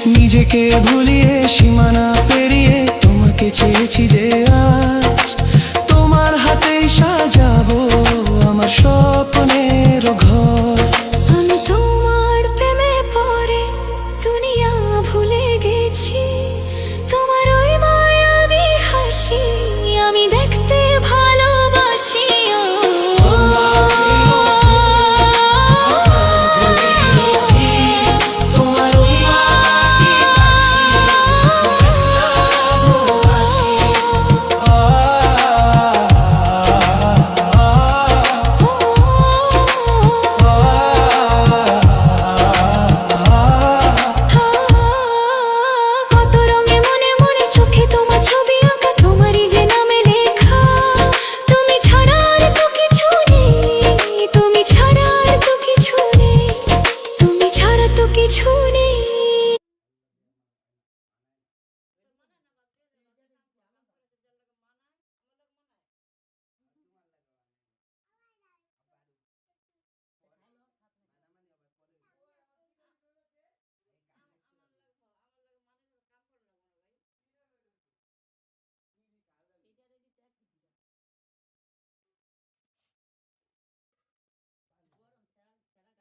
নিজেকে ভুলিয়ে সীমানা পেরিয়ে তোমাকে চেয়েছি যে আজ তোমার হাতেই সাজাবো আমার স্বপ্নের ঘর। আমি তোমার প্রেমে পড়ে দুনিয়া ভুলে গেছি।